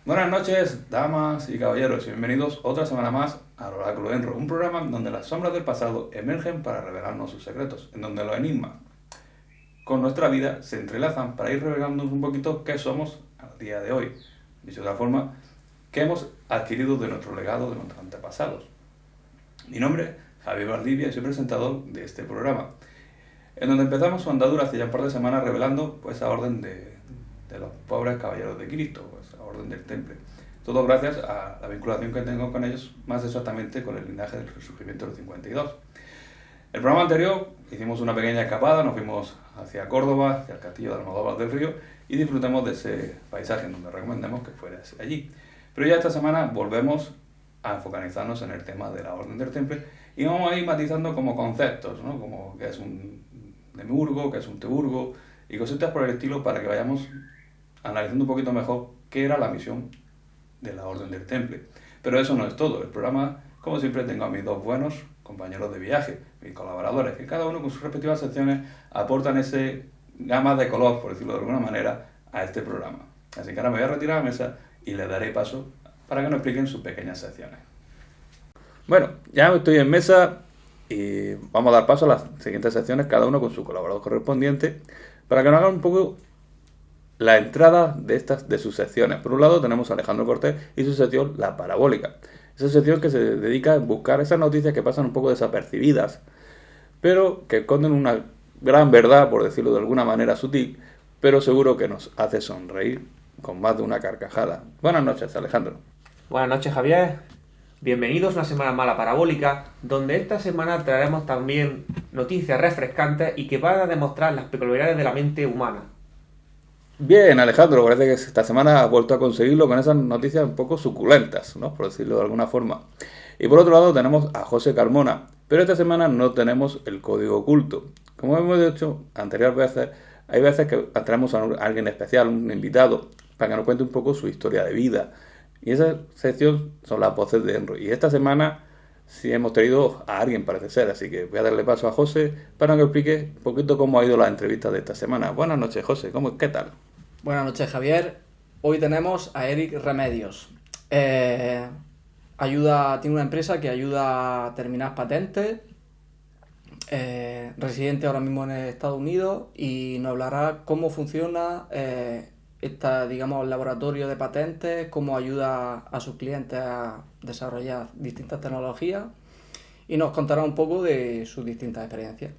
Buenas noches, damas y caballeros, y bienvenidos otra semana más al Oráculo de Enro, un programa donde las sombras del pasado emergen para revelarnos sus secretos, en donde los enigmas con nuestra vida se entrelazan para ir revelándonos un poquito qué somos al día de hoy, dicho de otra forma, qué hemos adquirido de nuestro legado de nuestros antepasados. Mi nombre es Javier Valdivia y soy presentador de este programa, en donde empezamos su andadura hace ya un par de semanas revelando pues a orden de los pobres caballeros de Cristo, pues a orden del Temple. Todo gracias a la vinculación que tengo con ellos, más exactamente con el linaje del resurgimiento del 52. El programa anterior hicimos una pequeña escapada, nos fuimos hacia Córdoba, hacia el castillo de Almodóvar del Río y disfrutamos de ese paisaje en donde recomendamos que fueras allí. Pero ya esta semana volvemos a focalizarnos en el tema de la orden del Temple y vamos a ir matizando como conceptos, ¿no? Como qué es un demiurgo, qué es un teurgo y cositas por el estilo para que vayamos analizando un poquito mejor qué era la misión de la Orden del Temple. Pero eso no es todo. El programa, como siempre, tengo a mis dos buenos compañeros de viaje, mis colaboradores, que cada uno con sus respectivas secciones aportan ese gama de color, por decirlo de alguna manera, a este programa. Así que ahora me voy a retirar a la mesa y les daré paso para que nos expliquen sus pequeñas secciones. Bueno, ya estoy en mesa y vamos a dar paso a las siguientes secciones, cada uno con su colaborador correspondiente, para que nos hagan un poco la entrada de sus secciones. Por un lado tenemos a Alejandro Cortés y su sección La Parabólica. Esa sección que se dedica a buscar esas noticias que pasan un poco desapercibidas, pero que esconden una gran verdad, por decirlo de alguna manera sutil, pero seguro que nos hace sonreír con más de una carcajada. Buenas noches, Alejandro. Buenas noches, Javier. Bienvenidos una semana más a La Parabólica, donde esta semana traeremos también noticias refrescantes y que van a demostrar las peculiaridades de la mente humana. Bien, Alejandro, parece que esta semana has vuelto a conseguirlo con esas noticias un poco suculentas, ¿no? Por decirlo de alguna forma. Y por otro lado tenemos a José Carmona, pero esta semana no tenemos el código oculto. Como hemos dicho anteriores veces, hay veces que traemos a alguien especial, un invitado, para que nos cuente un poco su historia de vida. Y esa sección son las voces de Enro. Y esta semana sí hemos traído a alguien, parece ser, así que voy a darle paso a José para que explique un poquito cómo ha ido la entrevista de esta semana. Buenas noches, José, ¿qué tal? Buenas noches, Javier. Hoy tenemos a Eric Remedios. Tiene una empresa que ayuda a terminar patentes, residente ahora mismo en Estados Unidos, y nos hablará cómo funciona el laboratorio de patentes, cómo ayuda a sus clientes a desarrollar distintas tecnologías y nos contará un poco de sus distintas experiencias.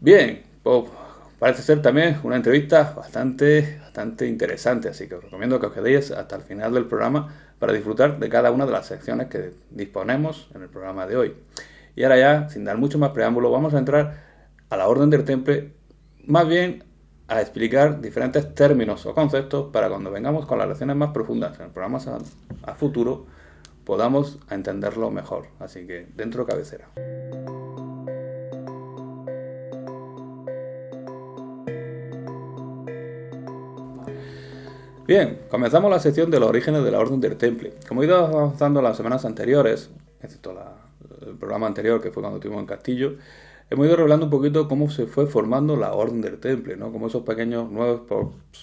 Bien, pues parece ser también una entrevista bastante interesante, así que os recomiendo que os quedéis hasta el final del programa para disfrutar de cada una de las secciones que disponemos en el programa de hoy. Y ahora ya, sin dar mucho más preámbulo, vamos a entrar a la Orden del Temple, más bien a explicar diferentes términos o conceptos para cuando vengamos con las lecciones más profundas en el programa a futuro podamos entenderlo mejor. Así que dentro cabecera. Bien, comenzamos la sección de los orígenes de la Orden del Temple. Como he ido avanzando las semanas anteriores, excepto el programa anterior que fue cuando estuvimos en Castillo, hemos ido revelando un poquito cómo se fue formando la Orden del Temple, ¿no? Como esos pequeños nuevos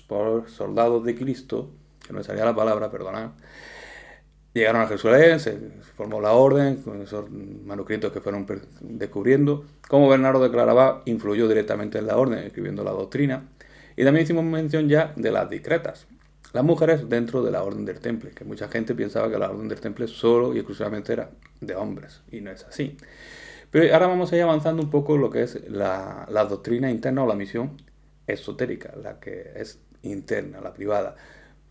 por soldados de Cristo, que no me salía la palabra, perdonad, llegaron a Jerusalén, se formó la Orden, con esos manuscritos que fueron descubriendo, cómo Bernardo de Claraval influyó directamente en la Orden, escribiendo la doctrina, y también hicimos mención ya de las discretas, las mujeres dentro de la Orden del Temple, que mucha gente pensaba que la Orden del Temple solo y exclusivamente era de hombres, y no es así. Pero ahora vamos a ir avanzando un poco lo que es la doctrina interna o la misión esotérica, la que es interna, la privada.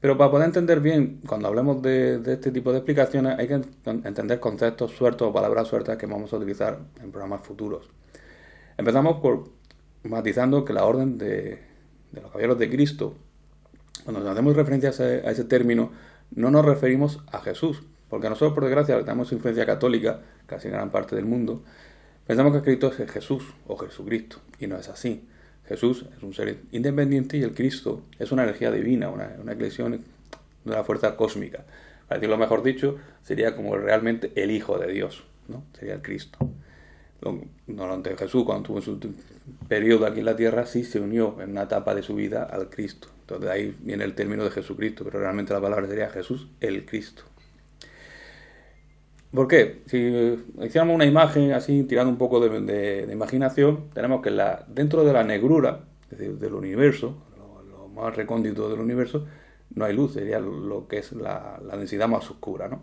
Pero para poder entender bien, cuando hablemos de este tipo de explicaciones, hay que entender conceptos sueltos o palabras sueltas que vamos a utilizar en programas futuros. Empezamos por matizando que la Orden de los Caballeros de Cristo, cuando hacemos referencia a ese término, no nos referimos a Jesús, porque nosotros, por desgracia, que tenemos influencia católica, casi en gran parte del mundo, pensamos que Cristo es Jesús o Jesucristo, y no es así. Jesús es un ser independiente y el Cristo es una energía divina, una eclesión de una fuerza cósmica. Para decirlo mejor dicho, sería como realmente el Hijo de Dios, ¿no? Sería el Cristo. Durante Jesús, cuando tuvo su periodo aquí en la tierra, sí se unió en una etapa de su vida al Cristo. Entonces de ahí viene el término de Jesucristo, pero realmente la palabra sería Jesús el Cristo. ¿Por qué? Si hiciéramos una imagen así, tirando un poco de imaginación, tenemos que dentro de la negrura, es decir, del universo, lo más recóndito del universo, no hay luz, sería lo que es la densidad más oscura, ¿no?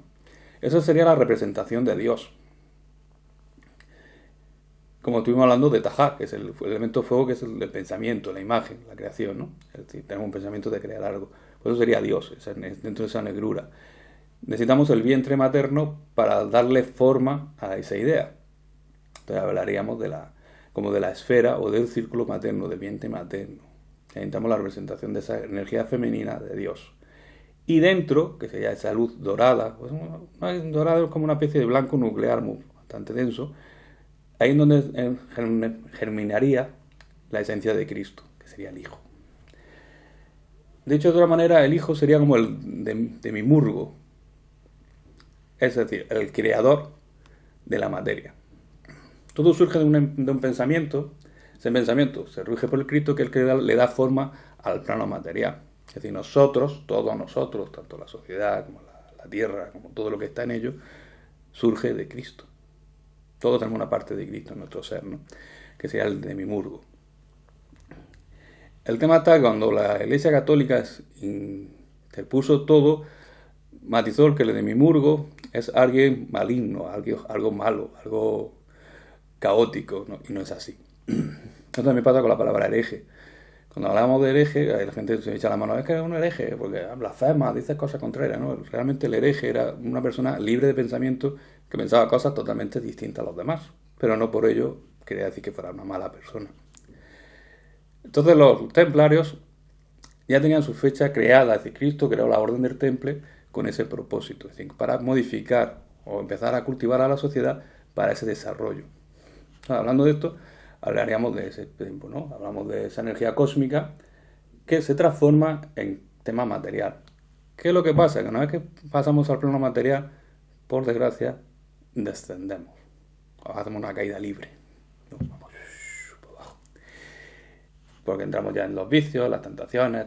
Eso sería la representación de Dios. Como estuvimos hablando de Tajá, que es el elemento fuego, que es el pensamiento, la imagen, la creación, ¿no? Es decir, tenemos un pensamiento de crear algo. Pues eso sería Dios, dentro de esa negrura. Necesitamos el vientre materno para darle forma a esa idea. Entonces hablaríamos como de la esfera o del círculo materno, del vientre materno. Necesitamos la representación de esa energía femenina de Dios. Y dentro, que sería esa luz dorada, pues dorada es como una especie de blanco nuclear bastante denso, ahí es donde germinaría la esencia de Cristo, que sería el Hijo. De hecho, de otra manera, el Hijo sería como el demimurgo, es decir, el creador de la materia. Todo surge de un pensamiento. Ese pensamiento se rige por el Cristo, que es el que le da forma al plano material. Es decir, nosotros, todos nosotros, tanto la sociedad como la tierra, como todo lo que está en ello, surge de Cristo. Todos tenemos una parte de Cristo en nuestro ser, ¿no? Que sería el demimurgo. El tema está cuando la Iglesia Católica interpuso todo, matizó que el demimurgo es alguien maligno, algo malo, algo caótico, ¿no? Y no es así. Esto también pasa con la palabra hereje. Cuando hablamos de hereje, la gente se echa la mano, es que es un hereje, porque blasfema, dice cosas contrarias, ¿no? Realmente el hereje era una persona libre de pensamiento que pensaba cosas totalmente distintas a los demás, pero no por ello quería decir que fuera una mala persona. Entonces los templarios ya tenían su fecha creada, es decir, Cristo creó la Orden del Temple con ese propósito, es decir, para modificar o empezar a cultivar a la sociedad para ese desarrollo. Hablando de esto, hablaríamos de ese tiempo, ¿no? Hablamos de esa energía cósmica que se transforma en tema material. ¿Qué es lo que pasa? Que una vez que pasamos al plano material, por desgracia, descendemos. Hacemos una caída libre, ¿no? Vamos por abajo. Porque entramos ya en los vicios, las tentaciones,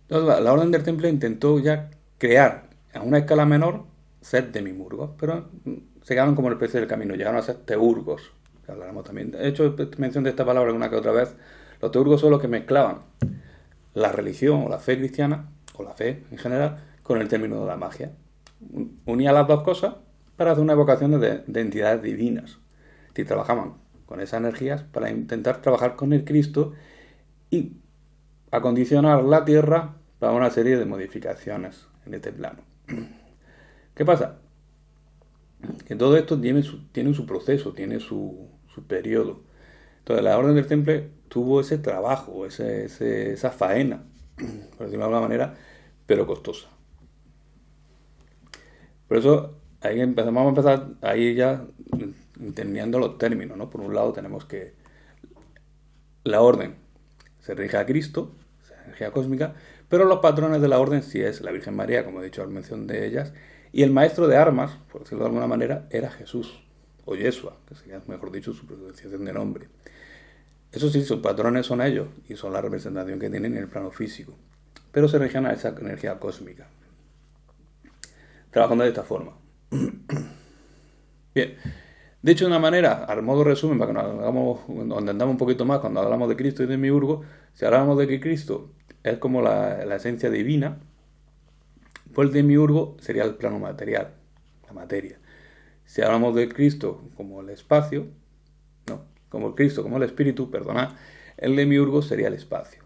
Entonces, la Orden del Temple intentó ya crear a una escala menor ser demimurgos, pero se quedaron como el precio del camino, llegaron a ser teurgos, que hablaremos también. He hecho mención de esta palabra alguna que otra vez. Los teurgos son los que mezclaban la religión o la fe cristiana, o la fe en general, con el término de la magia. Unía las dos cosas para hacer una evocación de entidades divinas. Y trabajaban con esas energías para intentar trabajar con el Cristo y acondicionar la tierra para una serie de modificaciones en este plano. ¿Qué pasa? Que todo esto tiene su proceso, tiene su periodo. Entonces la Orden del Temple tuvo ese trabajo, esa faena, por decirlo de alguna manera, pero costosa. Por eso ahí vamos a empezar ahí ya entendiendo los términos, ¿no? Por un lado tenemos que la orden se rige a Cristo, esa energía cósmica, pero los patrones de la orden sí es la Virgen María, como he dicho al mención de ellas, y el maestro de armas, por decirlo de alguna manera, era Jesús, o Yeshua, que sería, mejor dicho, su pronunciación de nombre. Eso sí, sus patrones son ellos, y son la representación que tienen en el plano físico, pero se rigen a esa energía cósmica, trabajando de esta forma. Bien, dicho de una manera, al modo resumen, para que nos entendamos un poquito más cuando hablamos de Cristo y de Demiurgo, si hablamos de que Cristo es como la esencia divina, pues el Demiurgo sería el plano material, la materia. Si hablamos de Cristo como el espacio, no, como el Cristo como el espíritu, perdonad, el Demiurgo sería el espacio.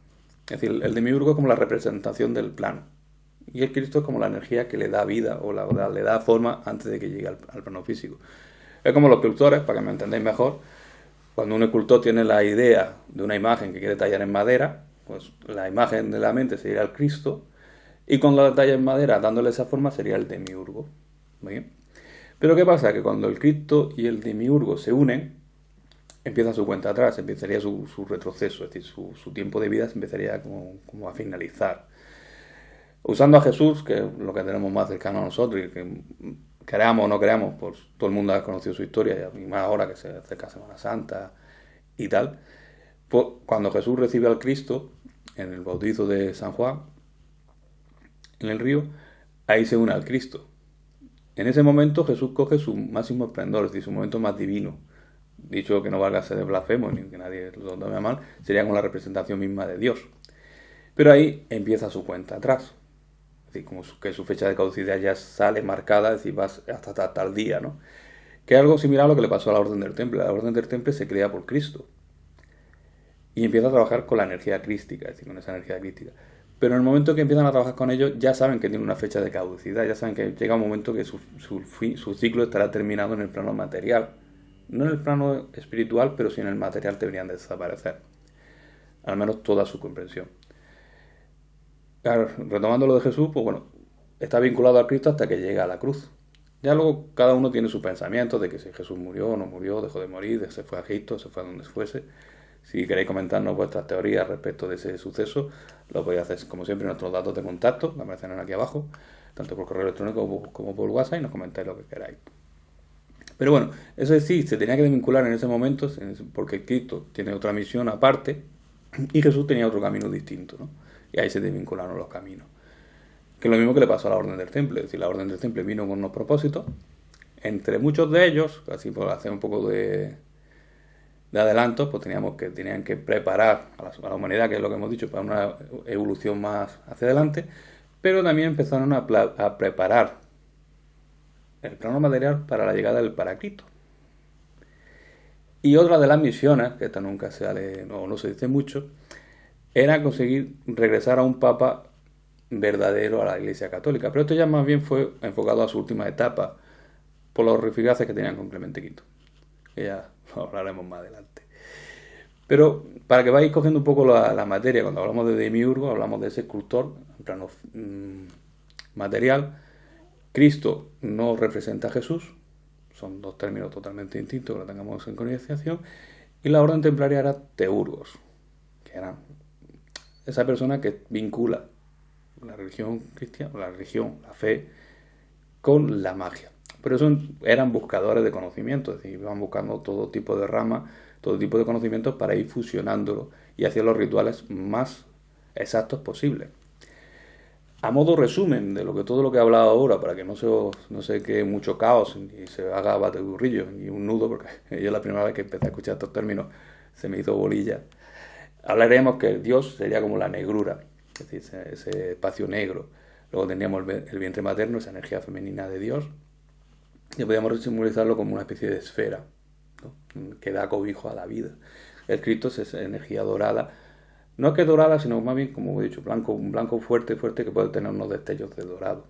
Es decir, el Demiurgo es como la representación del plano. Y el Cristo es como la energía que le da vida o le da forma antes de que llegue al plano físico. Es como los escultores, para que me entendáis mejor. Cuando un escultor tiene la idea de una imagen que quiere tallar en madera, pues la imagen de la mente sería el Cristo, y cuando la talla en madera, dándole esa forma, sería el Demiurgo. ¿Bien? Pero ¿qué pasa? Que cuando el Cristo y el Demiurgo se unen, empieza su cuenta atrás, empezaría su retroceso, es decir, su tiempo de vida se empezaría como a finalizar. Usando a Jesús, que es lo que tenemos más cercano a nosotros y que creamos o no creamos, pues todo el mundo ha conocido su historia, y más ahora que se acerca Semana Santa y tal. Pues cuando Jesús recibe al Cristo en el bautizo de San Juan, en el río, ahí se une al Cristo. En ese momento Jesús coge su máximo esplendor, es decir, su momento más divino. Dicho que no valga ser de blasfemo ni que nadie lo tome a mal, sería como la representación misma de Dios. Pero ahí empieza su cuenta atrás. Es decir, como que su fecha de caducidad ya sale marcada, es decir, vas hasta tal día, ¿no? Que es algo similar a lo que le pasó a la Orden del Temple. La Orden del Temple se crea por Cristo. Y empieza a trabajar con la energía crística, es decir, con esa energía crística. Pero en el momento que empiezan a trabajar con ellos, ya saben que tiene una fecha de caducidad, ya saben que llega un momento que su ciclo estará terminado en el plano material. No en el plano espiritual, pero sí en el material deberían de desaparecer. Al menos toda su comprensión. Claro, retomando lo de Jesús, pues bueno, está vinculado al Cristo hasta que llega a la cruz. Ya luego cada uno tiene sus pensamientos de que si Jesús murió o no murió, dejó de morir, se fue a Egipto, se fue a donde fuese. Si queréis comentarnos vuestras teorías respecto de ese suceso, lo podéis hacer como siempre en nuestros datos de contacto, que aparecen aquí abajo, tanto por correo electrónico como por WhatsApp, y nos comentáis lo que queráis. Pero bueno, eso es decir, se tenía que desvincular en ese momento, porque Cristo tiene otra misión aparte, y Jesús tenía otro camino distinto, ¿no? Y ahí se desvincularon los caminos. Que es lo mismo que le pasó a la Orden del Temple, es decir, la Orden del Temple vino con unos propósitos, entre muchos de ellos, así por hacer un poco de adelanto, pues tenían que preparar a la humanidad, que es lo que hemos dicho, para una evolución más hacia adelante, pero también empezaron a preparar el plano material para la llegada del Paráclito. Y otra de las misiones, que esta nunca no se dice mucho, era conseguir regresar a un Papa verdadero a la Iglesia Católica. Pero esto ya más bien fue enfocado a su última etapa, por los rifirraces que tenían con Clemente V, que ya lo hablaremos más adelante. Pero para que vayáis cogiendo un poco la materia, cuando hablamos de Demiurgo, hablamos de ese escultor en plano material. Cristo no representa a Jesús, son dos términos totalmente distintos que lo tengamos en consideración, y la orden templaria era teurgos, que era esa persona que vincula la religión cristiana, la fe, con la magia. Pero eso eran buscadores de conocimiento, es decir, iban buscando todo tipo de ramas, todo tipo de conocimientos para ir fusionándolo y hacer los rituales más exactos posibles. A modo resumen de todo lo que he hablado ahora, para que no se quede mucho caos ni se haga bateburrillo ni un nudo, porque yo la primera vez que empecé a escuchar estos términos se me hizo bolilla, hablaremos que Dios sería como la negrura, es decir, ese espacio negro. Luego tendríamos el vientre materno, esa energía femenina de Dios, y podríamos simbolizarlo como una especie de esfera, ¿no?, que da cobijo a la vida. El Cristo es esa energía dorada. No es que dorada, sino más bien, como he dicho, un blanco fuerte que puede tener unos destellos de dorado.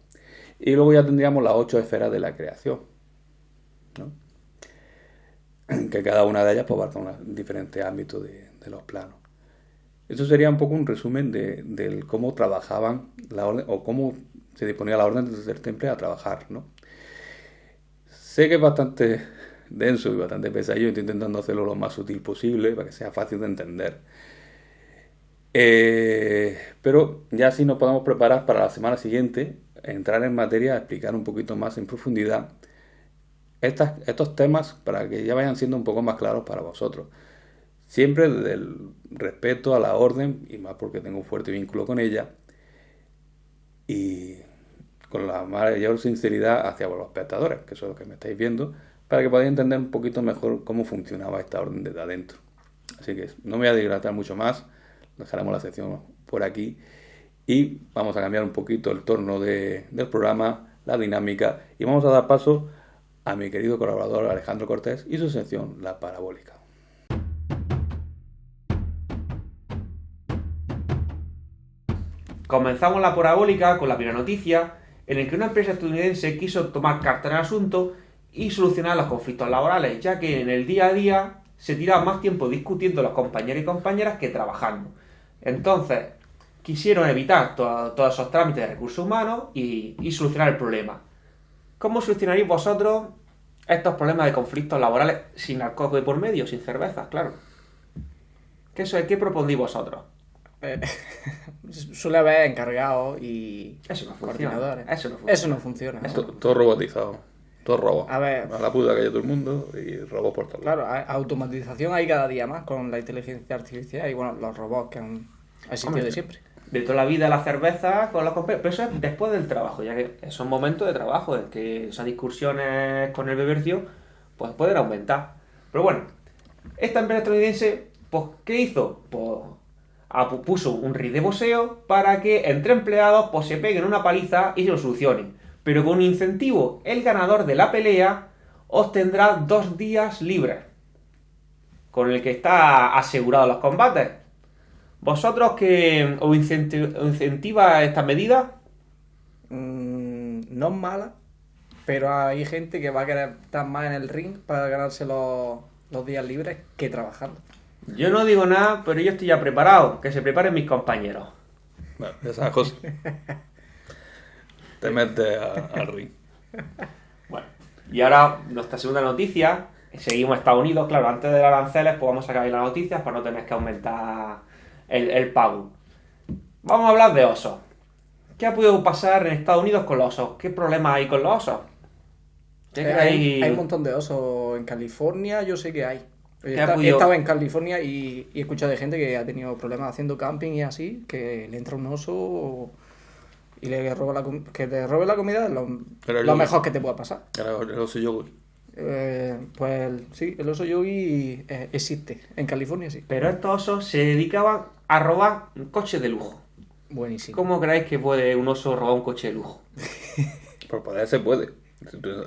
Y luego ya tendríamos las 8 esferas de la creación, ¿no?, que cada una de ellas pues, abarca un diferente ámbito de los planos. Eso sería un poco un resumen de cómo trabajaban la orden, o cómo se disponía la orden del Temple a trabajar, ¿no? Sé que es bastante denso y bastante pesadillo, estoy intentando hacerlo lo más sutil posible para que sea fácil de entender. Pero ya sí nos podemos preparar para la semana siguiente, entrar en materia, explicar un poquito más en profundidad estos temas para que ya vayan siendo un poco más claros para vosotros. Siempre desde el respeto a la orden, y más porque tengo un fuerte vínculo con ella, y con la mayor sinceridad hacia los espectadores, que son los que me estáis viendo, para que podáis entender un poquito mejor cómo funcionaba esta orden desde adentro. Así que no me voy a dilatar mucho más, dejaremos la sección por aquí y vamos a cambiar un poquito el tono del programa, la dinámica, y vamos a dar paso a mi querido colaborador Alejandro Cortés y su sección La Parabólica. Comenzamos la parabólica con la primera noticia, en la que una empresa estadounidense quiso tomar carta en el asunto y solucionar los conflictos laborales, ya que en el día a día se tiraba más tiempo discutiendo los compañeros y compañeras que trabajando. Entonces, quisieron evitar todos esos trámites de recursos humanos y solucionar el problema. ¿Cómo solucionaréis vosotros estos problemas de conflictos laborales sin alcohol de por medio, sin cervezas, claro? ¿Qué propondéis vosotros? Suele haber encargados y eso no coordinadores. Eso no funciona. Eso no funciona. Todo robotizado. Todo robo. A ver. A la puta que hay todo el mundo y robos por todos lados. Claro, automatización hay cada día más con la inteligencia artificial y bueno, los robots que han existido de siempre. De toda la vida la cerveza con los compañeros, pero eso es después del trabajo, ya que son momentos de trabajo en que esas discusiones con el bebercio pues pueden aumentar. Pero bueno, esta empresa estadounidense, pues ¿qué hizo? Pues puso un ring de boxeo para que entre empleados pues se peguen una paliza y se lo solucionen. Pero con un incentivo, el ganador de la pelea obtendrá 2 días libres, con el que está asegurado los combates. ¿Vosotros que os incentiva esta medida? No es mala, pero hay gente que va a querer estar más en el ring para ganarse los días libres que trabajando. Yo no digo nada, pero yo estoy ya preparado. Que se preparen mis compañeros. Bueno, esas cosas. Te metes al ring. Bueno, y ahora nuestra segunda noticia. Seguimos en Estados Unidos, claro, antes de los aranceles pues vamos a sacar ahí las noticias para no tener que aumentar el pago. Vamos a hablar de osos. ¿Qué ha podido pasar en Estados Unidos con los osos? ¿Qué problemas hay con los osos? Hay un montón de osos en California, yo sé que hay. He podido... estado en California y he escuchado de gente que ha tenido problemas haciendo camping y así, que le entra un oso y le roba que te robe la comida es lo mejor que te pueda pasar. El oso yogi. Pues sí, el oso yogi existe, en California sí. Pero estos osos se dedicaban a robar coches de lujo. Buenísimo. ¿Cómo creéis que puede un oso robar un coche de lujo? Por poder se puede.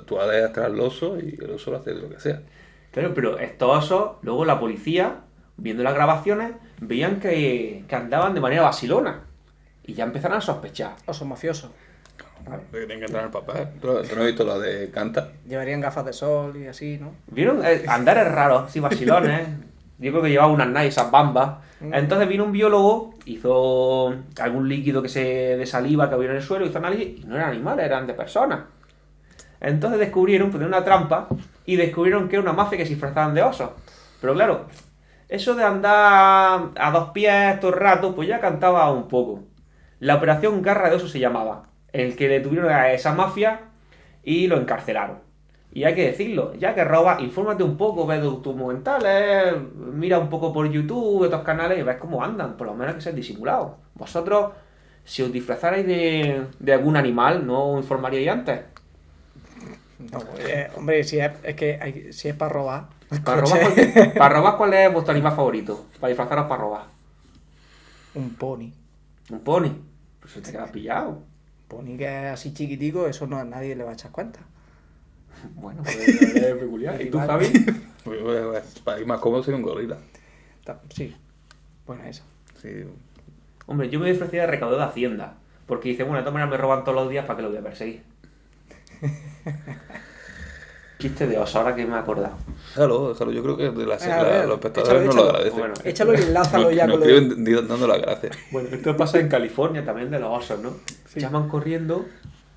Tú vas detrás al oso y el oso lo hace lo que sea. Claro, pero estos osos, luego la policía, viendo las grabaciones, veían que andaban de manera vacilona. Y ya empezaron a sospechar. Osos mafiosos. Que tienen que entrar en el papel. ¿Tú no has visto la de Canta? Llevarían gafas de sol y así, ¿no? ¿Vieron? Andares raros, sí, vacilones. Yo creo que llevaba unas nice, esas bambas. Entonces vino un biólogo, hizo algún líquido de saliva que había en el suelo, hizo análisis, y no eran animales, eran de personas. Entonces descubrieron, pusieron una trampa, y descubrieron que era una mafia que se disfrazaban de osos. Pero claro, eso de andar a 2 pies todo el rato, pues ya cantaba un poco. La operación Garra de Oso se llamaba. El que detuvieron a esa mafia y lo encarcelaron. Y hay que decirlo, ya que robas, infórmate un poco, ve documentales, mira un poco por YouTube, estos canales, y ves cómo andan, por lo menos que sean disimulados. Vosotros, si os disfrazarais de algún animal, ¿no os informaríais antes? No, hombre, si es para robar. Para robar, ¿cuál es vuestro animal favorito? Para disfrazaros para robar. Un pony. ¿Un pony? Pues te quedas pillado. Pony que es así chiquitico, eso no a nadie le va a echar cuenta. Bueno, pues es peculiar. ¿Y tú, Javi? Para ir más cómodo sería un gorila. Sí, buena esa. Sí. Hombre, yo me disfrazaría de recaudador de Hacienda. Porque dice, bueno, de todas maneras me roban todos los días, ¿para qué lo voy a perseguir? Chiste de oso, ahora que me he acordado. Déjalo. Yo creo que los espectadores no lo agradecen. Bueno, échalo y enlázalo ya con lo escriben dando las gracias. Bueno, esto pasa en California también de los osos, ¿no? Sí. Llaman corriendo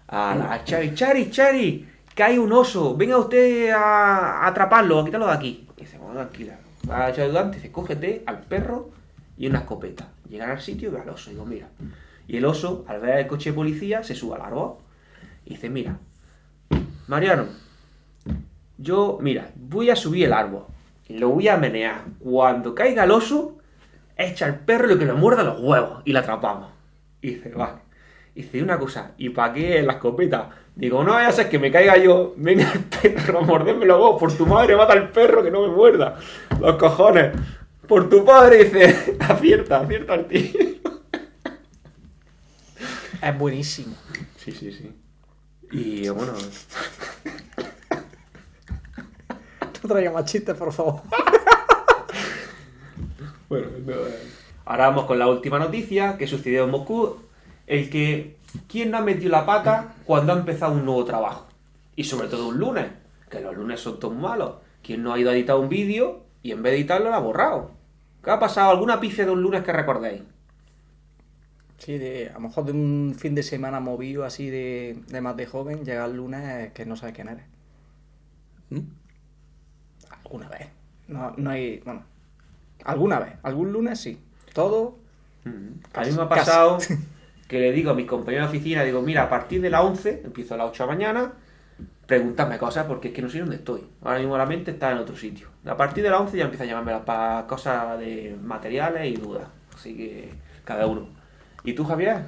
a Chari, Chari, que hay un oso, venga usted a atraparlo, a quitarlo de aquí. Y dice, bueno, tranquila. Va al ayudante, dice, cógete al perro y una escopeta. Llegan al sitio y ve al oso. Y digo, mira. Y el oso, al ver el coche de policía, se sube al árbol. Y dice, mira, Mariano, yo, mira, voy a subir el árbol. Y lo voy a menear. Cuando caiga el oso, echa al perro lo que le muerda los huevos. Y la atrapamos. Y dice, vale. Y dice, una cosa, ¿y para qué la escopeta? Digo, no vaya a ser que me caiga yo, venga el perro a morderme los huevos, por tu madre mata al perro que no me muerda. Los cojones. Por tu padre, dice, acierta al tío. Es buenísimo. Sí. Y bueno... No traiga más chistes, por favor. Bueno, ahora vamos con la última noticia que sucedió en Moscú. ¿Quién no ha metido la pata cuando ha empezado un nuevo trabajo? Y sobre todo un lunes, que los lunes son todos malos. ¿Quién no ha ido a editar un vídeo y en vez de editarlo lo ha borrado? ¿Qué ha pasado? ¿Alguna pifia de un lunes que recordéis? Sí, a lo mejor de un fin de semana movido así de más de joven, llega el lunes que no sabes quién eres. Alguna vez. No hay... Bueno, alguna vez. Algún lunes sí. Todo... A mí me ha pasado que le digo a mis compañeros de oficina, digo, mira, a partir de las 11, empiezo a las 8 de la mañana, preguntarme cosas porque es que no sé dónde estoy. Ahora mismo la mente está en otro sitio. A partir de las 11 ya empieza a llamarme para cosas de materiales y dudas. Así que cada uno. ¿Y tú, Javier?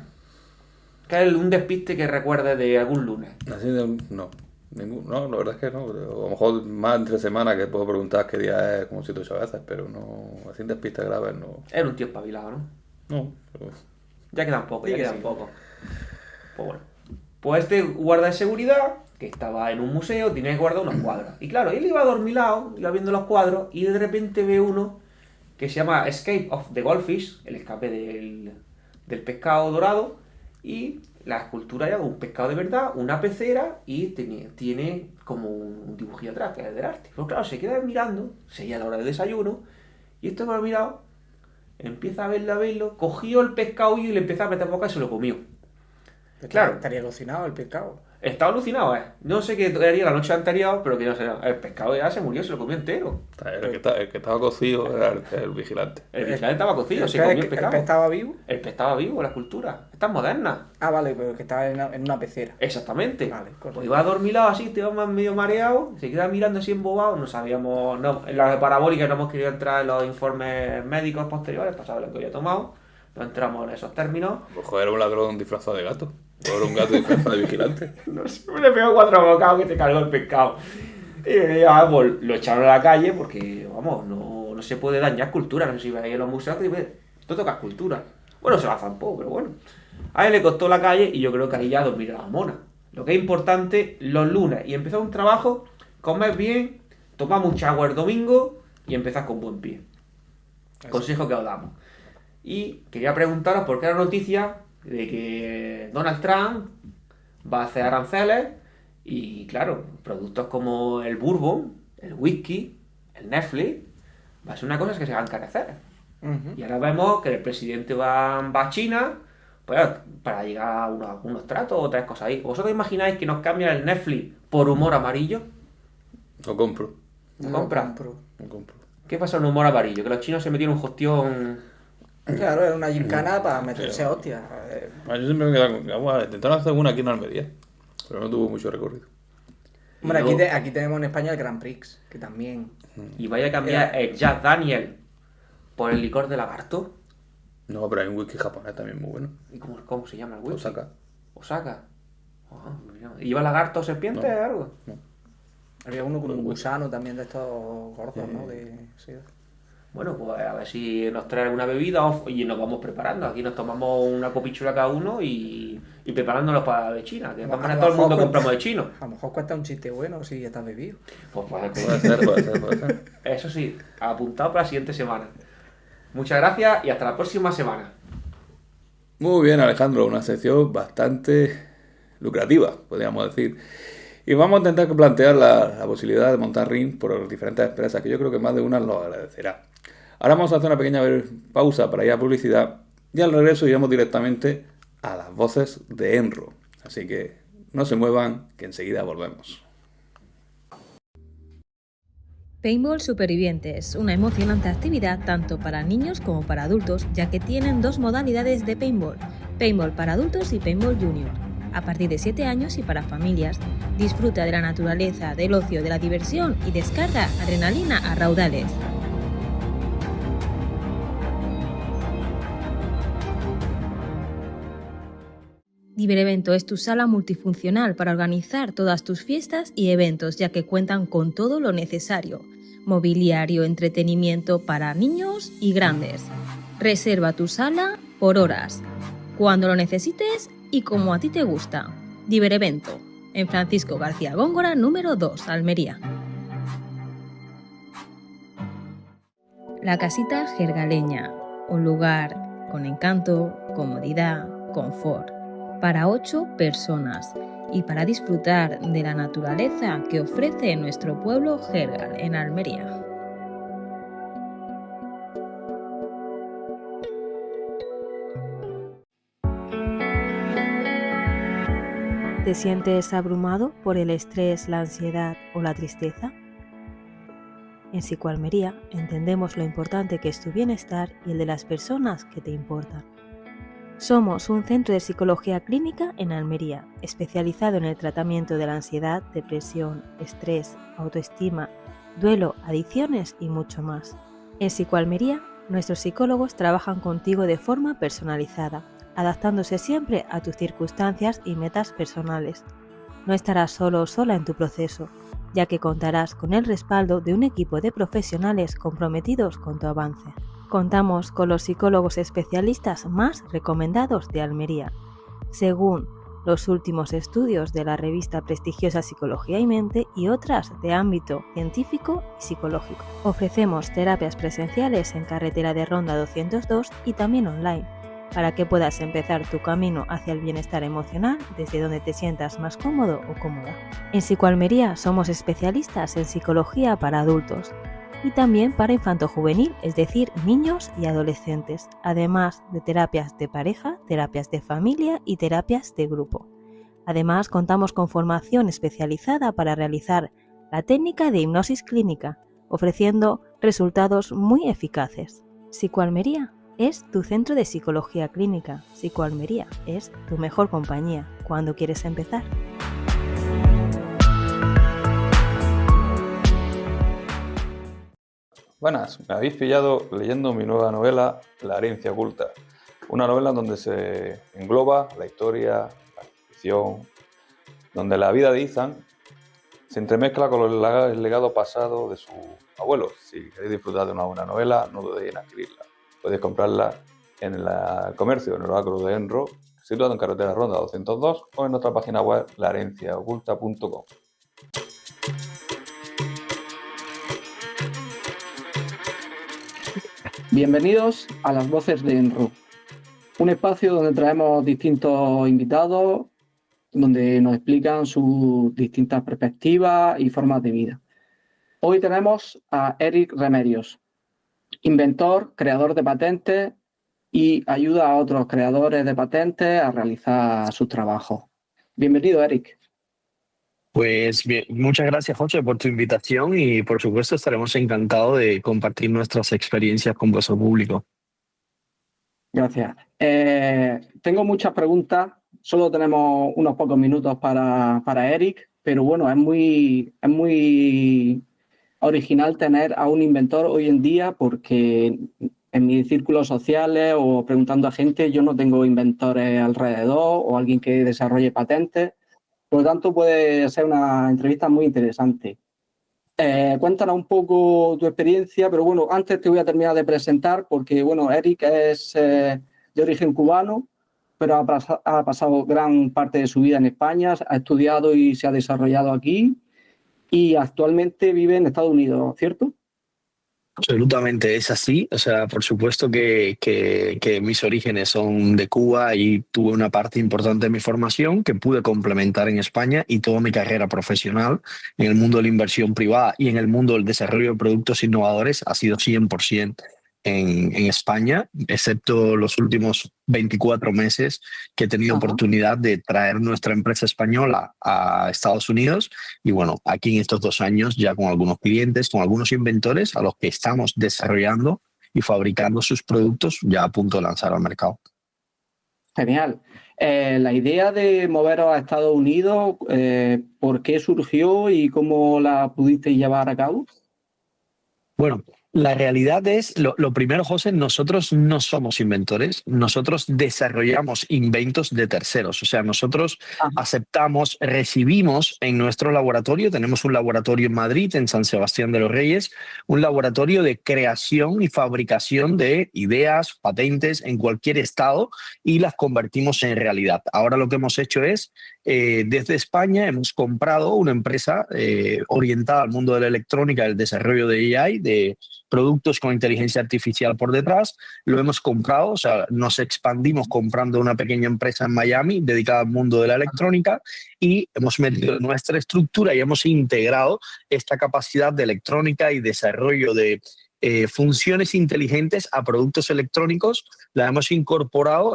¿Qué es un despiste que recuerdes de algún lunes? Así de, no, no, la verdad es que no. A lo mejor más entre semanas que puedo preguntar qué día es como 7 o 8 veces, pero no, así despistes graves no. Era un tío espabilado, ¿no? No, pero... Ya quedan poco, Sí ya que quedan sí. poco. Pues bueno. Pues este guarda de seguridad, que estaba en un museo, tenía que guardar unos cuadros. Y claro, él iba adormilado, iba viendo los cuadros, y de repente ve uno que se llama Escape of the Goldfish, el escape del pescado dorado, y la escultura era un pescado de verdad, una pecera, y tiene como un dibujillo atrás, que es del arte. Pero claro, se queda mirando, seguía la hora del desayuno, y esto que lo ha mirado, empieza a verlo, cogió el pescado y le empezó a meter boca y se lo comió. Claro. Estaría alucinado el pescado. Estaba alucinado, ¿eh? No sé qué haría la noche anterior, pero que no sé, el pescado ya se murió, se lo comió entero. El que estaba cocido era el vigilante. El vigilante estaba cocido, se ¿El comió el pez pescado. estaba vivo? El pez estaba vivo, la escultura. Esta es moderna. Ah, vale, pero que estaba en una pecera. Exactamente. Vale, correcto. Pues iba adormilado así, te iba más medio mareado, se quedaba mirando así embobado, no sabíamos, no, en la parabólica no hemos querido entrar en los informes médicos posteriores, pasaba lo que había tomado, no entramos en esos términos. Pues joder, era un ladrón disfrazado de gato. O era un gato disfrazado de vigilante. No sé, me le pegó 4 bocados que te cargó el pescado. Y ya, pues, lo echaron a la calle porque, vamos, no se puede dañar escultura. No sé si veis en los museos que tú tocas escultura. Bueno, se la zampó, pero bueno. A él le costó la calle y yo creo que ahí ya dormir a la mona. Lo que es importante, los lunes y empezar un trabajo, comer bien, tomar mucha agua el domingo y empezar con buen pie. Consejo que os damos. Y quería preguntaros por qué era noticia de que Donald Trump va a hacer aranceles y, claro, productos como el bourbon, el whisky, el Netflix, va a ser una cosa que se va a encarecer. Y ahora vemos que el presidente va a China pues, para llegar a unos tratos o otras cosas ahí. ¿Vosotros imagináis que nos cambian el Netflix por humor amarillo? No compro. ¿No compra? No compro. ¿Qué pasa en humor amarillo? Que los chinos se metieron un hostión... Claro, era una gincana para meterse a hostias. Yo siempre me quedaba con... Bueno, intentaron hacer una aquí en Almería, pero no tuvo mucho recorrido. Hombre, Y luego- aquí tenemos en España el Grand Prix, que también... Y vaya a cambiar el Jack Daniel por el licor de lagarto. No, pero hay un whisky japonés también muy bueno. ¿Y cómo se llama el whisky? Osaka. Osaka. Ah, mira. ¿Y lleva lagarto o serpiente o algo? Había uno con un gusano también de estos gordos, ¿no? Sí. Bueno, pues a ver si nos trae alguna bebida y nos vamos preparando. Aquí nos tomamos una copichula cada uno y preparándonos para de China. Que de todas maneras todo el mundo compramos de chino. A lo mejor cuesta un chiste bueno si estás bebido. Pues Puede ser. eso sí, apuntado para la siguiente semana. Muchas gracias y hasta la próxima semana. Muy bien, Alejandro, una sección bastante lucrativa, podríamos decir. Y vamos a intentar plantear la posibilidad de montar ring por diferentes empresas, que yo creo que más de una lo agradecerá. Ahora vamos a hacer una pequeña pausa para ir a publicidad y al regreso iremos directamente a las voces de Enro. Así que no se muevan, que enseguida volvemos. Paintball Supervivientes, una emocionante actividad tanto para niños como para adultos, ya que tienen 2 modalidades de paintball, paintball para adultos y paintball junior. A partir de 7 años y para familias, disfruta de la naturaleza, del ocio, de la diversión y descarga adrenalina a raudales. Diverevento es tu sala multifuncional para organizar todas tus fiestas y eventos, ya que cuentan con todo lo necesario: mobiliario, entretenimiento para niños y grandes. Reserva tu sala por horas, cuando lo necesites y como a ti te gusta. Diverevento, en Francisco García Góngora, número 2, Almería. La Casita Jergaleña, un lugar con encanto, comodidad, confort, para 8 personas y para disfrutar de la naturaleza que ofrece nuestro pueblo Jergal en Almería. ¿Te sientes abrumado por el estrés, la ansiedad o la tristeza? En Psicoalmería entendemos lo importante que es tu bienestar y el de las personas que te importan. Somos un centro de psicología clínica en Almería, especializado en el tratamiento de la ansiedad, depresión, estrés, autoestima, duelo, adicciones y mucho más. En Psicoalmería, nuestros psicólogos trabajan contigo de forma personalizada, adaptándose siempre a tus circunstancias y metas personales. No estarás solo o sola en tu proceso, ya que contarás con el respaldo de un equipo de profesionales comprometidos con tu avance. Contamos con los psicólogos especialistas más recomendados de Almería, según los últimos estudios de la revista prestigiosa Psicología y Mente y otras de ámbito científico y psicológico. Ofrecemos terapias presenciales en Carretera de Ronda 202 y también online, para que puedas empezar tu camino hacia el bienestar emocional desde donde te sientas más cómodo o cómoda. En Psicoalmería somos especialistas en psicología para adultos y también para infanto-juvenil, es decir, niños y adolescentes, además de terapias de pareja, terapias de familia y terapias de grupo. Además, contamos con formación especializada para realizar la técnica de hipnosis clínica, ofreciendo resultados muy eficaces. Psicoalmería es tu centro de psicología clínica. Psicoalmería es tu mejor compañía cuando quieres empezar. Buenas, me habéis pillado leyendo mi nueva novela, La herencia oculta. Una novela donde se engloba la historia, la ficción, donde la vida de Ethan se entremezcla con el legado pasado de su abuelo. Si queréis disfrutar de una buena novela, no dudéis en adquirirla. Podéis comprarla en el comercio, en el oráculo de Enro, situado en Carretera Ronda 202 o en nuestra página web, laherenciaoculta.com. Bienvenidos a Las Voces de Enro, un espacio donde traemos distintos invitados, donde nos explican sus distintas perspectivas y formas de vida. Hoy tenemos a Eric Remedios, inventor, creador de patentes y ayuda a otros creadores de patentes a realizar sus trabajos. Bienvenido, Eric. Pues bien, muchas gracias, José, por tu invitación y por supuesto estaremos encantados de compartir nuestras experiencias con vuestro público. Gracias. Tengo muchas preguntas, solo tenemos unos pocos minutos para Eric, pero bueno, es muy original tener a un inventor hoy en día porque en mis círculos sociales o preguntando a gente yo no tengo inventores alrededor o alguien que desarrolle patentes. Por lo tanto, puede ser una entrevista muy interesante. Cuéntanos un poco tu experiencia, pero bueno, antes te voy a terminar de presentar porque, bueno, Eric es de origen cubano, pero ha pasado gran parte de su vida en España, ha estudiado y se ha desarrollado aquí y actualmente vive en Estados Unidos, ¿cierto? Absolutamente, es así. O sea, por supuesto que mis orígenes son de Cuba y tuve una parte importante de mi formación que pude complementar en España y toda mi carrera profesional en el mundo de la inversión privada y en el mundo del desarrollo de productos innovadores ha sido 100% en España, excepto los últimos 24 meses que he tenido oportunidad de traer nuestra empresa española a Estados Unidos y bueno, aquí en estos 2 años ya con algunos clientes, con algunos inventores a los que estamos desarrollando y fabricando sus productos ya a punto de lanzar al mercado. Genial. La idea de moveros a Estados Unidos, ¿por qué surgió y cómo la pudiste llevar a cabo? Bueno, la realidad es, lo primero, José, nosotros no somos inventores, nosotros desarrollamos inventos de terceros. O sea, nosotros aceptamos, recibimos en nuestro laboratorio, tenemos un laboratorio en Madrid, en San Sebastián de los Reyes, un laboratorio de creación y fabricación de ideas, patentes en cualquier estado y las convertimos en realidad. Ahora lo que hemos hecho es, desde España hemos comprado una empresa orientada al mundo de la electrónica, del desarrollo de AI, de productos con inteligencia artificial por detrás, lo hemos comprado, o sea, nos expandimos comprando una pequeña empresa en Miami dedicada al mundo de la electrónica y hemos metido nuestra estructura y hemos integrado esta capacidad de electrónica y desarrollo de funciones inteligentes a productos electrónicos, la hemos incorporado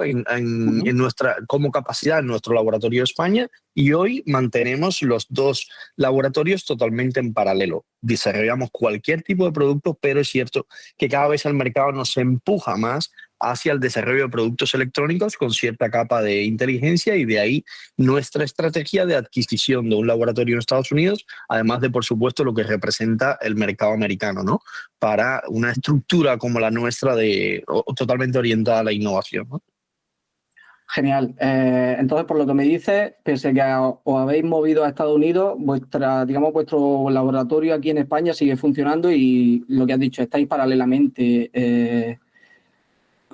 como capacidad en nuestro laboratorio de España y hoy mantenemos los 2 laboratorios totalmente en paralelo. Desarrollamos cualquier tipo de producto, pero es cierto que cada vez el mercado nos empuja más hacia el desarrollo de productos electrónicos con cierta capa de inteligencia, y de ahí nuestra estrategia de adquisición de un laboratorio en Estados Unidos, además de, por supuesto, lo que representa el mercado americano, ¿no? Para una estructura como la nuestra totalmente orientada a la innovación, ¿no? Genial. Entonces, por lo que me dices, pese a que os habéis movido a Estados Unidos, vuestro laboratorio aquí en España sigue funcionando y lo que has dicho, estáis paralelamente.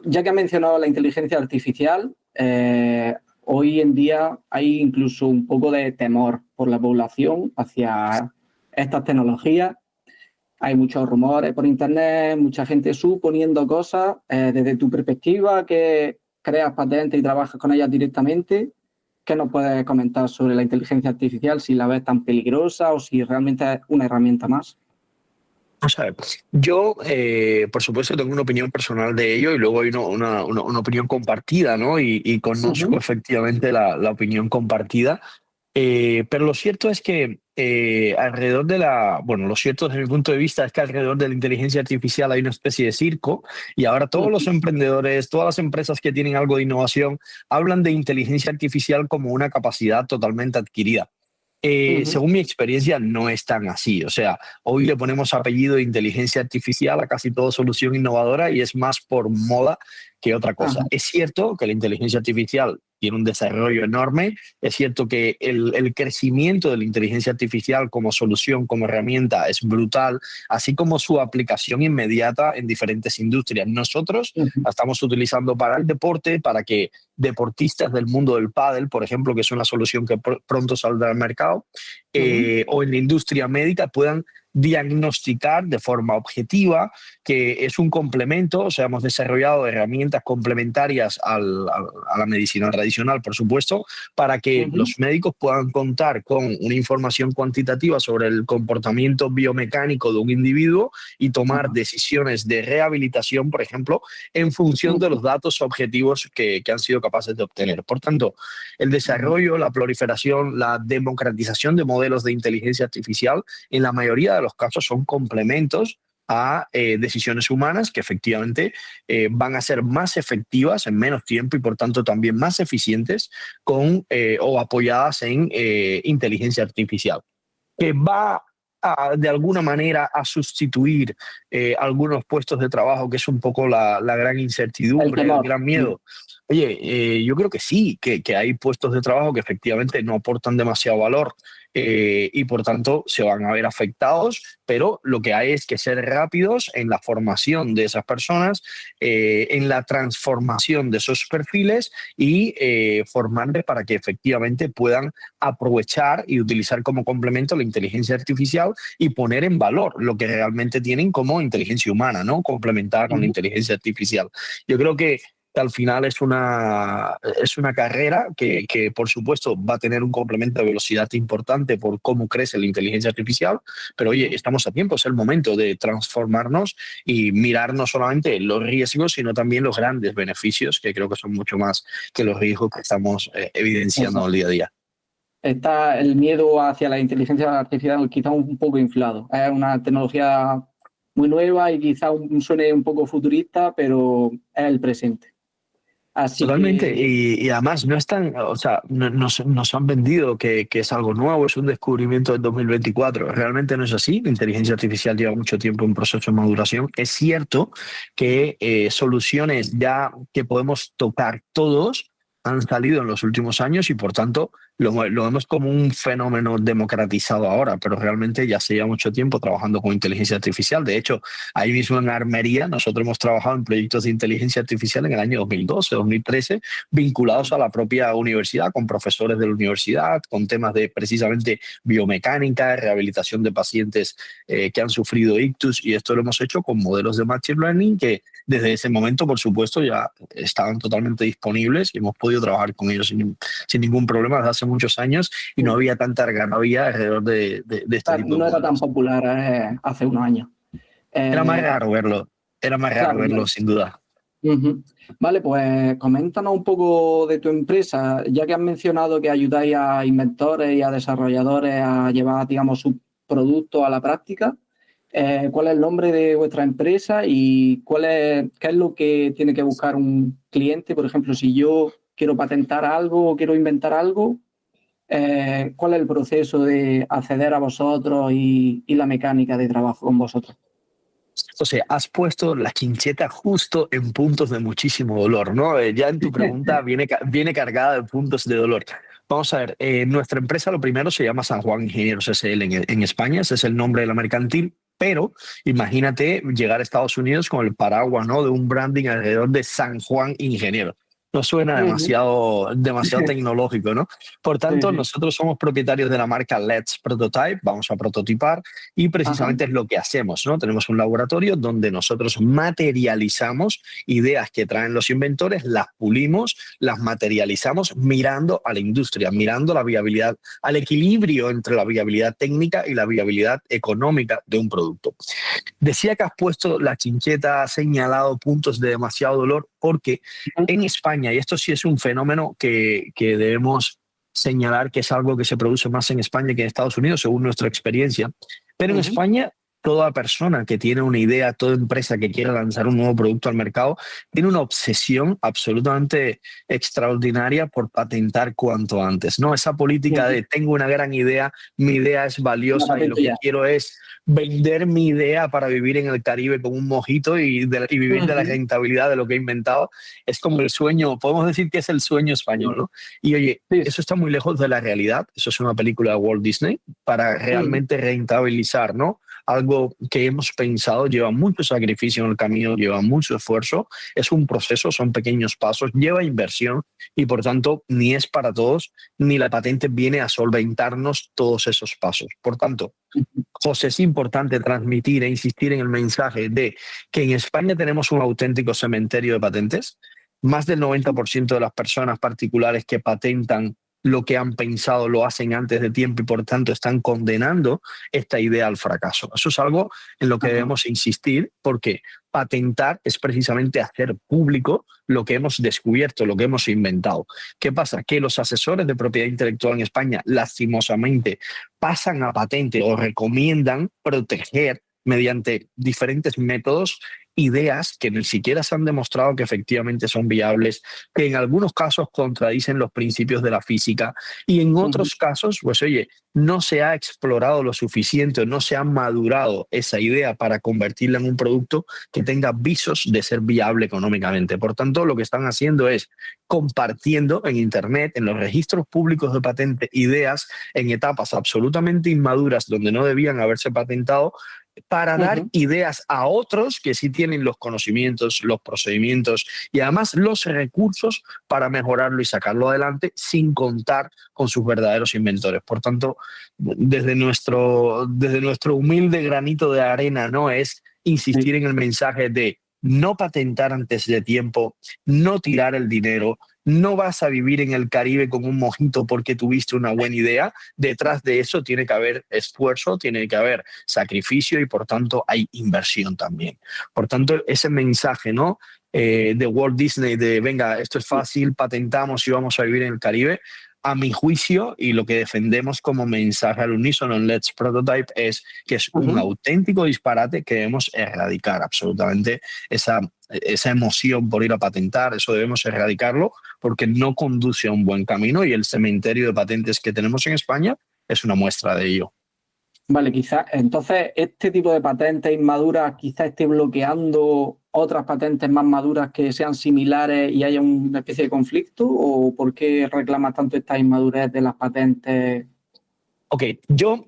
Ya que has mencionado la inteligencia artificial, hoy en día hay incluso un poco de temor por la población hacia estas tecnologías. Hay muchos rumores por internet, mucha gente suponiendo cosas. Desde tu perspectiva, que creas patentes y trabajas con ellas directamente, ¿qué nos puedes comentar sobre la inteligencia artificial? Si la ves tan peligrosa o si realmente es una herramienta más. Vamos a ver, yo, por supuesto, tengo una opinión personal de ello, y luego hay una opinión compartida, ¿no? Y conozco efectivamente la opinión compartida. Pero lo cierto es que lo cierto desde mi punto de vista es que alrededor de la inteligencia artificial hay una especie de circo, y ahora todos los emprendedores, todas las empresas que tienen algo de innovación, hablan de inteligencia artificial como una capacidad totalmente adquirida. Según mi experiencia, no es tan así. O sea, hoy le ponemos apellido de inteligencia artificial a casi toda solución innovadora, y es más por moda que otra cosa. Es cierto que la inteligencia artificial tiene un desarrollo enorme. Es cierto que el crecimiento de la inteligencia artificial como solución, como herramienta, es brutal, así como su aplicación inmediata en diferentes industrias. Nosotros la estamos utilizando para el deporte, para que deportistas del mundo del pádel, por ejemplo, que es una solución que pronto saldrá al mercado, o en la industria médica, puedan diagnosticar de forma objetiva, que es un complemento. O sea, hemos desarrollado herramientas complementarias a la medicina tradicional, por supuesto, para que los médicos puedan contar con una información cuantitativa sobre el comportamiento biomecánico de un individuo y tomar decisiones de rehabilitación, por ejemplo, en función de los datos objetivos que han sido capaces de obtener. Por tanto, el desarrollo, la proliferación, la democratización de modelos de inteligencia artificial, en la mayoría de los casos son complementos a decisiones humanas que efectivamente van a ser más efectivas en menos tiempo, y por tanto también más eficientes o apoyadas en inteligencia artificial, que va de alguna manera a sustituir algunos puestos de trabajo, que es un poco la gran incertidumbre, el gran miedo. Oye, yo creo que sí, que hay puestos de trabajo que efectivamente no aportan demasiado valor, y por tanto se van a ver afectados, pero lo que hay es que ser rápidos en la formación de esas personas, en la transformación de esos perfiles, y formarles para que efectivamente puedan aprovechar y utilizar como complemento la inteligencia artificial y poner en valor lo que realmente tienen como inteligencia humana, ¿no? Complementada con la inteligencia artificial. Yo creo que al final es una carrera que, por supuesto, va a tener un complemento de velocidad importante por cómo crece la inteligencia artificial, pero oye, estamos a tiempo, es el momento de transformarnos y mirar no solamente los riesgos, sino también los grandes beneficios, que creo que son mucho más que los riesgos que estamos evidenciando el día a día. Está el miedo hacia la inteligencia artificial quizá un poco inflado. Es una tecnología muy nueva y quizá suene un poco futurista, pero es el presente. Así Totalmente, que... y además no están, o sea, nos han vendido que es algo nuevo, es un descubrimiento del 2024. Realmente no es así. La inteligencia artificial lleva mucho tiempo en proceso de maduración. Es cierto que soluciones ya que podemos tocar todos han salido en los últimos años, y por tanto lo vemos como un fenómeno democratizado ahora, pero realmente ya se lleva mucho tiempo trabajando con inteligencia artificial. De hecho, ahí mismo en Armería nosotros hemos trabajado en proyectos de inteligencia artificial en el año 2012, 2013, vinculados a la propia universidad, con profesores de la universidad, con temas de precisamente biomecánica, rehabilitación de pacientes que han sufrido ictus, y esto lo hemos hecho con modelos de machine learning que desde ese momento, por supuesto, ya estaban totalmente disponibles, y hemos podido trabajar con ellos sin ningún problema desde hace muchos años, y no había tanta algarabía alrededor de este tipo de No era tan modelos. popular hace unos años. Era más raro verlo, sin duda. Vale, pues coméntanos un poco de tu empresa, ya que has mencionado que ayudáis a inventores y a desarrolladores a llevar, digamos, su producto a la práctica. ¿Cuál es el nombre de vuestra empresa y qué es lo que tiene que buscar un cliente? Por ejemplo, si yo quiero patentar algo o quiero inventar algo, ¿cuál es el proceso de acceder a vosotros y la mecánica de trabajo con vosotros? O sea, has puesto la chincheta justo en puntos de muchísimo dolor, ¿no? Ya en tu pregunta viene cargada de puntos de dolor. Vamos a ver, nuestra empresa lo primero se llama San Juan Ingenieros SL en España, ese es el nombre de la mercantil, pero imagínate llegar a Estados Unidos con el paraguas, ¿no? De un branding alrededor de San Juan Ingenieros. No suena demasiado tecnológico, ¿no? Por tanto, nosotros somos propietarios de la marca Let's Prototype, vamos a prototipar y precisamente es lo que hacemos, ¿no? Tenemos un laboratorio donde nosotros materializamos ideas que traen los inventores, las pulimos, las materializamos mirando a la industria, mirando la viabilidad, al equilibrio entre la viabilidad técnica y la viabilidad económica de un producto. Decía que has puesto la chincheta, has señalado puntos de demasiado dolor porque en España, y esto sí es un fenómeno que debemos señalar que es algo que se produce más en España que en Estados Unidos, según nuestra experiencia, pero en España toda persona que tiene una idea, toda empresa que quiera lanzar un nuevo producto al mercado, tiene una obsesión absolutamente extraordinaria por patentar cuanto antes, ¿no? Esa política de tengo una gran idea, mi idea es valiosa y lo que quiero es vender mi idea para vivir en el Caribe con un mojito y vivir de la rentabilidad de lo que he inventado. Es como el sueño, podemos decir que es el sueño español, ¿no? Y oye, eso está muy lejos de la realidad. Eso es una película de Walt Disney para realmente rentabilizar, ¿no? Algo que hemos pensado, lleva mucho sacrificio en el camino, lleva mucho esfuerzo, es un proceso, son pequeños pasos, lleva inversión y por tanto ni es para todos, ni la patente viene a solventarnos todos esos pasos. Por tanto, José, es importante transmitir e insistir en el mensaje de que en España tenemos un auténtico cementerio de patentes. Más del 90% de las personas particulares que patentan lo que han pensado lo hacen antes de tiempo y por tanto están condenando esta idea al fracaso. Eso es algo en lo que debemos insistir porque patentar es precisamente hacer público lo que hemos descubierto, lo que hemos inventado. ¿Qué pasa? Que los asesores de propiedad intelectual en España lastimosamente pasan a patente o recomiendan proteger mediante diferentes métodos ideas que ni siquiera se han demostrado que efectivamente son viables, que en algunos casos contradicen los principios de la física y en otros casos, pues oye, no se ha explorado lo suficiente, no se ha madurado esa idea para convertirla en un producto que tenga visos de ser viable económicamente. Por tanto, lo que están haciendo es compartiendo en Internet, en los registros públicos de patente, ideas en etapas absolutamente inmaduras donde no debían haberse patentado, para dar ideas a otros que sí tienen los conocimientos, los procedimientos y además los recursos para mejorarlo y sacarlo adelante sin contar con sus verdaderos inventores. Por tanto, desde nuestro humilde granito de arena, ¿no? Es insistir en el mensaje de no patentar antes de tiempo, no tirar el dinero. No vas a vivir en el Caribe con un mojito porque tuviste una buena idea. Detrás de eso tiene que haber esfuerzo, tiene que haber sacrificio y por tanto hay inversión también. Por tanto, ese mensaje, ¿no? De Walt Disney de venga, esto es fácil, patentamos y vamos a vivir en el Caribe. A mi juicio, y lo que defendemos como mensaje al unísono en Let's Prototype es que es un auténtico disparate que debemos erradicar absolutamente esa emoción por ir a patentar, eso debemos erradicarlo porque no conduce a un buen camino y el cementerio de patentes que tenemos en España es una muestra de ello. Vale, quizás entonces este tipo de patentes inmaduras quizás esté bloqueando otras patentes más maduras que sean similares y haya una especie de conflicto, ¿o por qué reclamas tanto esta inmadurez de las patentes? Ok, yo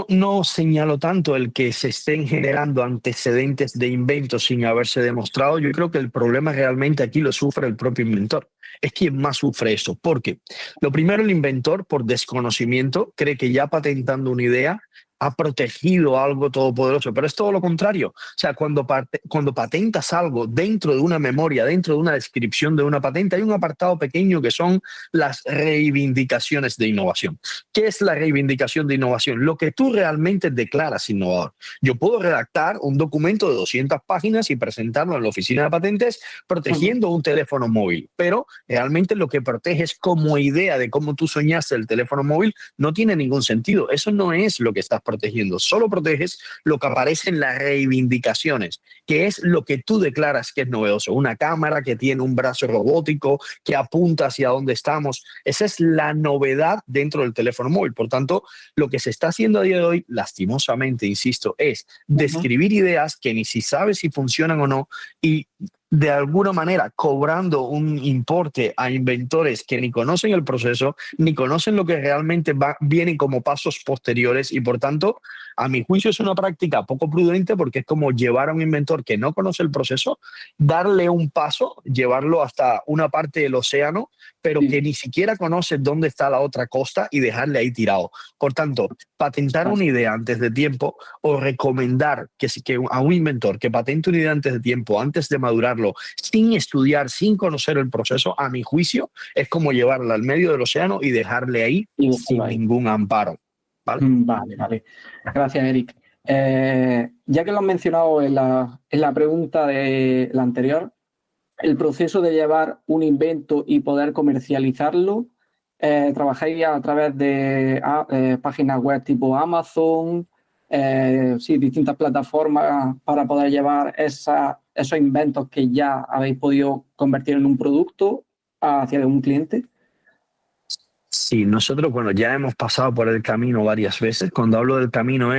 no señalo tanto el que se estén generando antecedentes de inventos sin haberse demostrado. Yo creo que el problema realmente aquí lo sufre el propio inventor. Es quien más sufre eso. Porque lo primero, el inventor, por desconocimiento, cree que ya patentando una idea ha protegido algo todopoderoso, pero es todo lo contrario. O sea, cuando patentas algo dentro de una memoria, dentro de una descripción de una patente, hay un apartado pequeño que son las reivindicaciones de innovación. ¿Qué es la reivindicación de innovación? Lo que tú realmente declaras innovador. Yo puedo redactar un documento de 200 páginas y presentarlo en la oficina de patentes protegiendo un teléfono móvil, pero realmente lo que proteges como idea de cómo tú soñaste el teléfono móvil no tiene ningún sentido. Eso no es lo que estás protegiendo. protegiendo. Solo proteges lo que aparece en las reivindicaciones, que es lo que tú declaras que es novedoso. Una cámara que tiene un brazo robótico, que apunta hacia dónde estamos. Esa es la novedad dentro del teléfono móvil. Por tanto, lo que se está haciendo a día de hoy, lastimosamente, insisto, es describir ideas que ni si sabes si funcionan o no, y de alguna manera cobrando un importe a inventores que ni conocen el proceso, ni conocen lo que realmente vienen como pasos posteriores, y por tanto, a mi juicio es una práctica poco prudente, porque es como llevar a un inventor que no conoce el proceso, darle un paso, llevarlo hasta una parte del océano, pero que ni siquiera conoce dónde está la otra costa, y dejarle ahí tirado. Por tanto, patentar una idea antes de tiempo, o recomendar que a un inventor que patente una idea antes de tiempo, antes de madurarlo, sin estudiar, sin conocer el proceso, a mi juicio, es como llevarla al medio del océano y dejarle ahí sin ningún amparo. ¿Vale? Vale. Gracias, Eric. Ya que lo has mencionado en la pregunta de la anterior, el proceso de llevar un invento y poder comercializarlo, trabajáis a través de páginas web tipo Amazon, distintas plataformas para poder llevar esos inventos que ya habéis podido convertir en un producto hacia un cliente. Sí, nosotros, bueno, ya hemos pasado por el camino varias veces. Cuando hablo del camino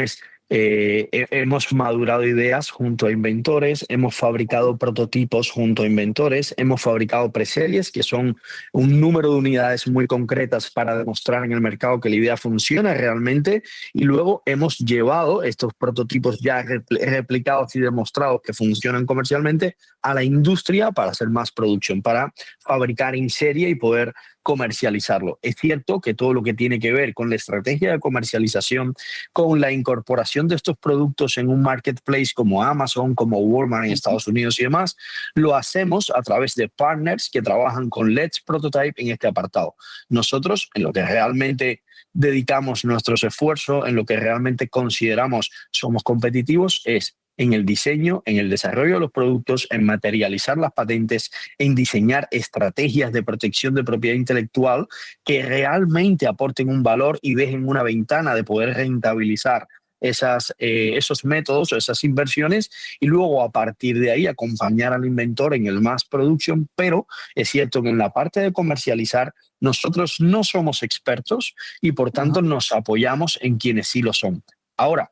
hemos madurado ideas junto a inventores, hemos fabricado prototipos junto a inventores, hemos fabricado preseries, que son un número de unidades muy concretas para demostrar en el mercado que la idea funciona realmente, y luego hemos llevado estos prototipos ya replicados y demostrados que funcionan comercialmente a la industria para hacer más producción, para fabricar en serie y poder comercializarlo. Es cierto que todo lo que tiene que ver con la estrategia de comercialización, con la incorporación de estos productos en un marketplace como Amazon, como Walmart en Estados Unidos y demás, lo hacemos a través de partners que trabajan con Let's Prototype en este apartado. Nosotros, en lo que realmente dedicamos nuestros esfuerzos, en lo que realmente consideramos somos competitivos, es en el diseño, en el desarrollo de los productos, en materializar las patentes, en diseñar estrategias de protección de propiedad intelectual que realmente aporten un valor y dejen una ventana de poder rentabilizar esos métodos o esas inversiones, y luego a partir de ahí acompañar al inventor en el mass production. Pero es cierto que en la parte de comercializar nosotros no somos expertos, y por tanto nos apoyamos en quienes sí lo son. Ahora,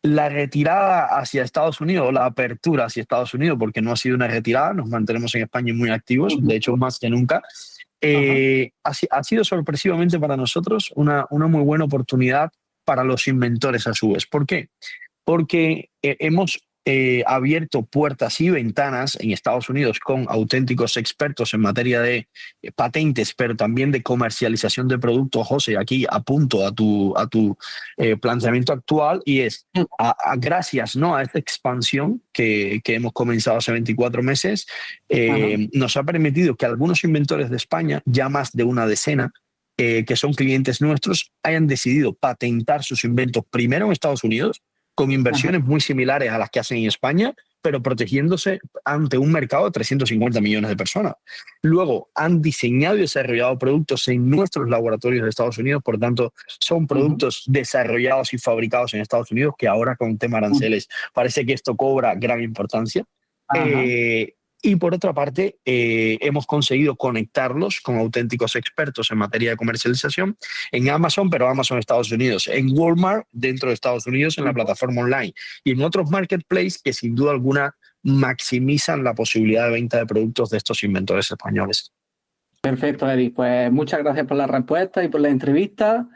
la retirada hacia Estados Unidos, la apertura hacia Estados Unidos, porque no ha sido una retirada, nos mantenemos en España muy activos, de hecho más que nunca, ha sido sorpresivamente para nosotros una muy buena oportunidad para los inventores a su vez. ¿Por qué? Porque hemos abierto puertas y ventanas en Estados Unidos con auténticos expertos en materia de patentes, pero también de comercialización de productos. José, aquí apunto a tu planteamiento actual, y es gracias, ¿no?, a esta expansión que hemos comenzado hace 24 meses, nos ha permitido que algunos inventores de España, ya más de una decena, que son clientes nuestros, hayan decidido patentar sus inventos primero en Estados Unidos, con inversiones muy similares a las que hacen en España, pero protegiéndose ante un mercado de 350 millones de personas. Luego han diseñado y desarrollado productos en nuestros laboratorios de Estados Unidos, por tanto son productos desarrollados y fabricados en Estados Unidos, que ahora con tema aranceles parece que esto cobra gran importancia. Y por otra parte, hemos conseguido conectarlos con auténticos expertos en materia de comercialización en Amazon, pero Amazon Estados Unidos, en Walmart dentro de Estados Unidos, en la plataforma online, y en otros marketplaces que sin duda alguna maximizan la posibilidad de venta de productos de estos inventores españoles. Perfecto, Eric. Pues muchas gracias por la respuesta y por la entrevista.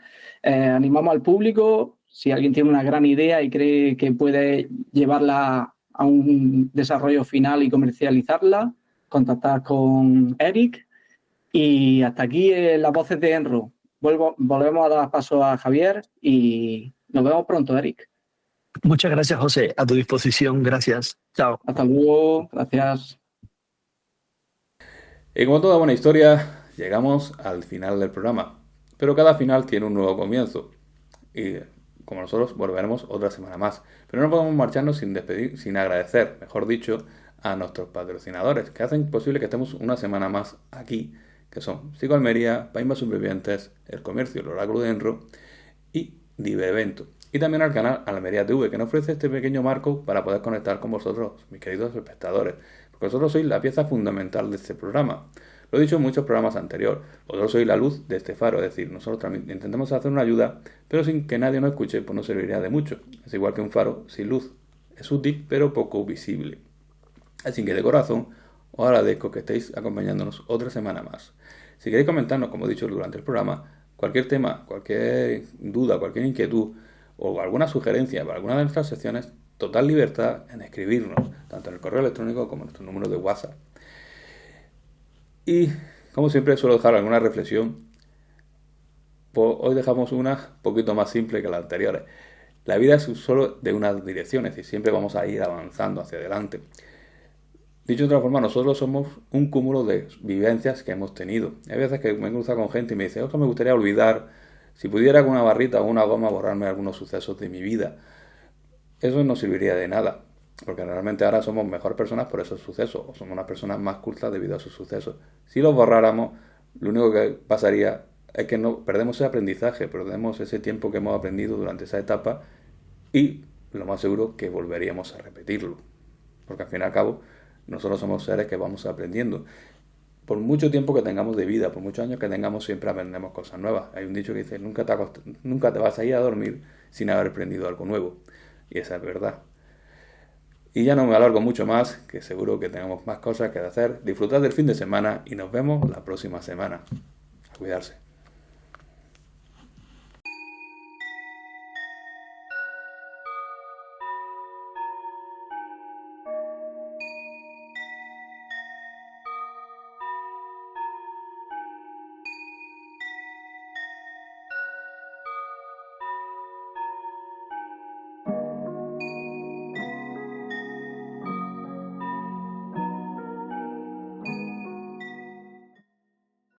Animamos al público, si alguien tiene una gran idea y cree que puede llevarla a un desarrollo final y comercializarla, contactar con Eric. Y hasta aquí las voces de Enro. Volvemos a dar paso a Javier y nos vemos pronto, Eric. Muchas gracias, José. A tu disposición. Gracias. Chao. Hasta luego. Gracias. Y como toda buena historia, llegamos al final del programa. Pero cada final tiene un nuevo comienzo. Y como nosotros volveremos otra semana más. Pero no podemos marcharnos sin agradecer, mejor dicho, a nuestros patrocinadores, que hacen posible que estemos una semana más aquí, que son Psicoalmería, Paimba Supervivientes, El Comercio, el Oráculo de Enro y Diverevento. y también al canal Almería TV, que nos ofrece este pequeño marco para poder conectar con vosotros, mis queridos espectadores, porque vosotros sois la pieza fundamental de este programa. Lo he dicho en muchos programas anteriores, vosotros sois la luz de este faro, es decir, nosotros también intentamos hacer una ayuda, pero sin que nadie nos escuche, pues no serviría de mucho. Es igual que un faro sin luz, es útil, pero poco visible. Así que de corazón, os agradezco que estéis acompañándonos otra semana más. Si queréis comentarnos, como he dicho durante el programa, cualquier tema, cualquier duda, cualquier inquietud o alguna sugerencia para alguna de nuestras secciones, total libertad en escribirnos, tanto en el correo electrónico como en nuestro número de WhatsApp. Y, como siempre, suelo dejar alguna reflexión. Pues hoy dejamos una poquito más simple que las anteriores. La vida es solo de una dirección, es decir, siempre vamos a ir avanzando hacia adelante. Dicho de otra forma, nosotros somos un cúmulo de vivencias que hemos tenido. Hay veces que me he cruzado con gente y me dice, ojo, me gustaría olvidar, si pudiera con una barrita o una goma borrarme algunos sucesos de mi vida. Eso no serviría de nada, porque realmente ahora somos mejores personas por esos sucesos, o somos unas personas más cultas debido a esos sucesos. Si los borráramos, lo único que pasaría es que no perdemos ese aprendizaje, perdemos ese tiempo que hemos aprendido durante esa etapa y lo más seguro que volveríamos a repetirlo, porque al fin y al cabo nosotros somos seres que vamos aprendiendo. Por mucho tiempo que tengamos de vida, por muchos años que tengamos, siempre aprendemos cosas nuevas. Hay un dicho que dice, nunca te vas a ir a dormir sin haber aprendido algo nuevo. Y esa es verdad. Y ya no me alargo mucho más, que seguro que tenemos más cosas que hacer. Disfrutad del fin de semana y nos vemos la próxima semana. A cuidarse.